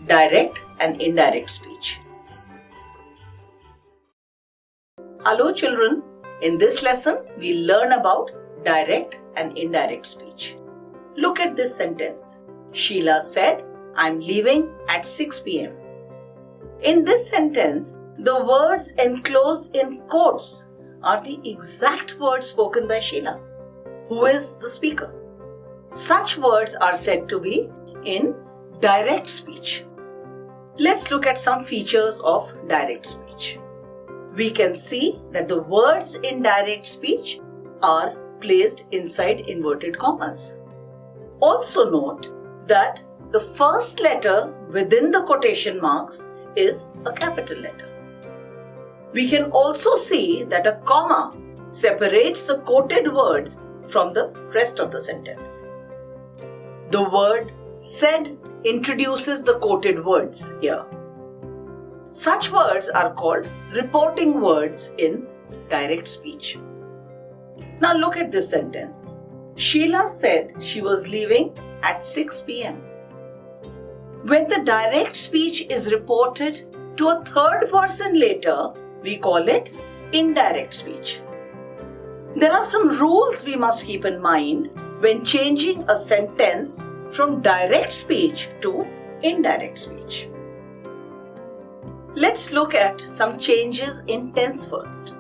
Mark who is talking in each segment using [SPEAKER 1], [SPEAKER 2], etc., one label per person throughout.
[SPEAKER 1] Direct and indirect speech. Hello children, in this lesson we learn about direct and indirect speech. Look at this sentence. Sheila said, "I'm leaving at 6 p.m. In this sentence, the words enclosed in quotes are the exact words spoken by Sheila, who is the speaker. Such words are said to be in direct speech. Let's look at some features of direct speech. We can see that the words in direct speech are placed inside inverted commas. Also note that the first letter within the quotation marks is a capital letter. We can also see that a comma separates the quoted words from the rest of the sentence. The word said introduces the quoted words here. Such words are called reporting words in direct speech. Now look at this sentence. Sheila said she was leaving at 6 p.m. When the direct speech is reported to a third person later, we call it indirect speech. There are some rules we must keep in mind when changing a sentence from direct speech to indirect speech. Let's look at some changes in tense first.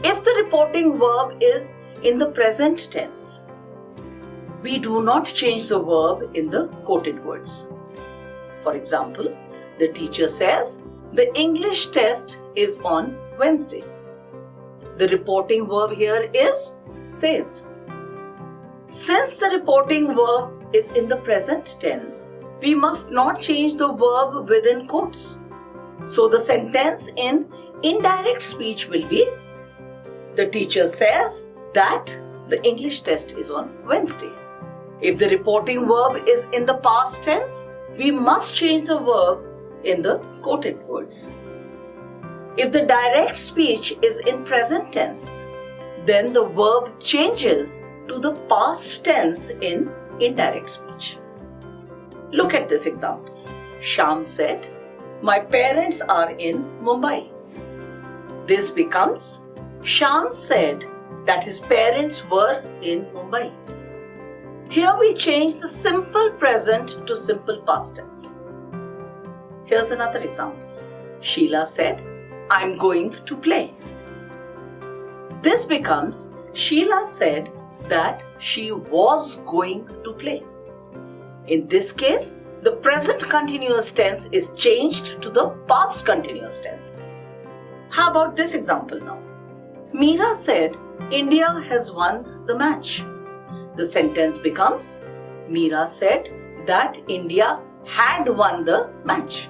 [SPEAKER 1] If the reporting verb is in the present tense, we do not change the verb in the quoted words. For example, the teacher says, "The English test is on Wednesday." The reporting verb here is says. Since the reporting verb is in the present tense, we must not change the verb within quotes. So the sentence in indirect speech will be, the teacher says that the English test is on Wednesday. If the reporting verb is in the past tense, we must change the verb in the quoted words. If the direct speech is in present tense, then the verb changes to the past tense in indirect speech. Look at this example. Sham said, "My parents are in Mumbai." This becomes, Sham said that his parents were in Mumbai. Here we change the simple present to simple past tense. Here's another example. Sheila said, "I'm going to play." This becomes, Sheila said that she was going to play. In this case, the present continuous tense is changed to the past continuous tense. How about this example now? Meera said, "India has won the match." The sentence becomes, Meera said that India had won the match.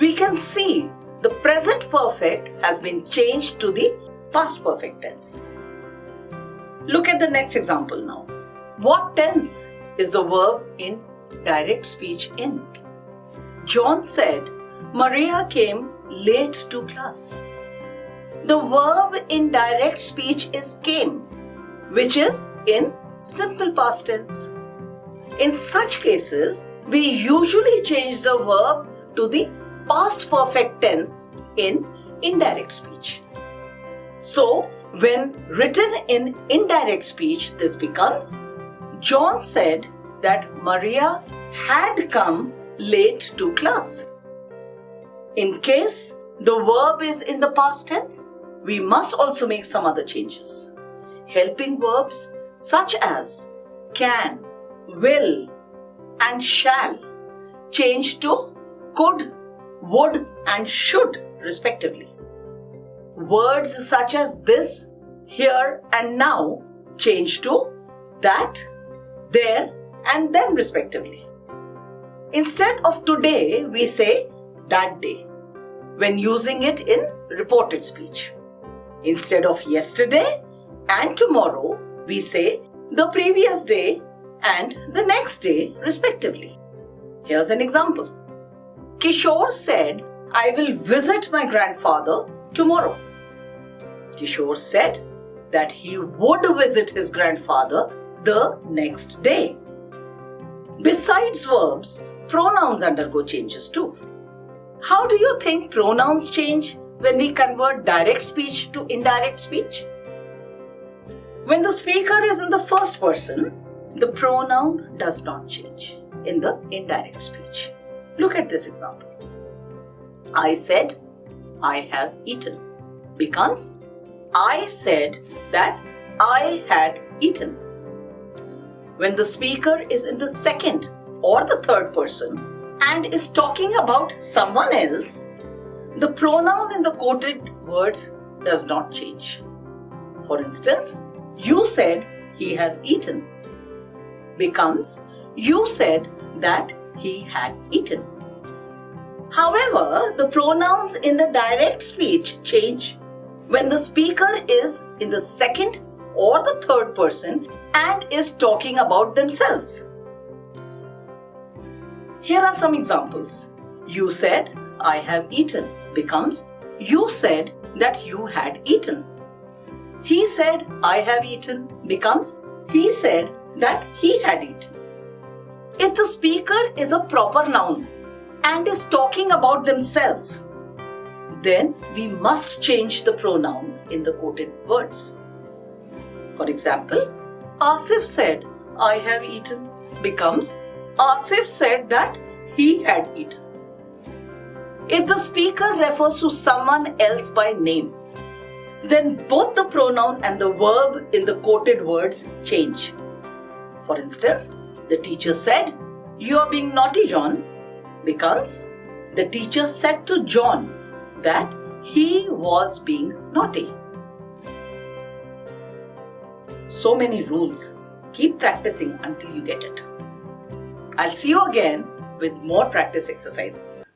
[SPEAKER 1] We can see the present perfect has been changed to the past perfect tense. Look at the next example now. What tense is the verb in direct speech in? John said, "Maria came late to class." The verb in direct speech is came, which is in simple past tense. In such cases, we usually change the verb to the past perfect tense in indirect speech. So, when written in indirect speech, this becomes, John said that Maria had come late to class. In case the verb is in the past tense, we must also make some other changes. Helping verbs such as can, will, and shall change to could, would, and should respectively. Words such as this, here, and now change to that, there, and then respectively. Instead of today, we say that day when using it in reported speech. Instead of yesterday and tomorrow, we say the previous day and the next day respectively. Here's an example. Kishore said, "I will visit my grandfather tomorrow." Kishore said that he would visit his grandfather the next day. Besides verbs, pronouns undergo changes too. How do you think pronouns change when we convert direct speech to indirect speech? When the speaker is in the first person, the pronoun does not change in the indirect speech. Look at this example. I said, I have eaten becomes I said that I had eaten. When the speaker is in the second or the third person and is talking about someone else, the pronoun in the quoted words does not change. For instance, you said he has eaten becomes you said that he had eaten. However, the pronouns in the direct speech change when the speaker is in the second or the third person and is talking about themselves. Here are some examples. You said, I have eaten becomes you said that you had eaten. He said, I have eaten becomes he said that he had eaten. If the speaker is a proper noun and is talking about themselves, then we must change the pronoun in the quoted words. For example, Asif said, I have eaten becomes Asif said that he had eaten. If the speaker refers to someone else by name, then both the pronoun and the verb in the quoted words change. For instance, the teacher said, you are being naughty, John, becomes the teacher said to John that he was being naughty. So many rules. Keep practicing until you get it. I'll see you again with more practice exercises.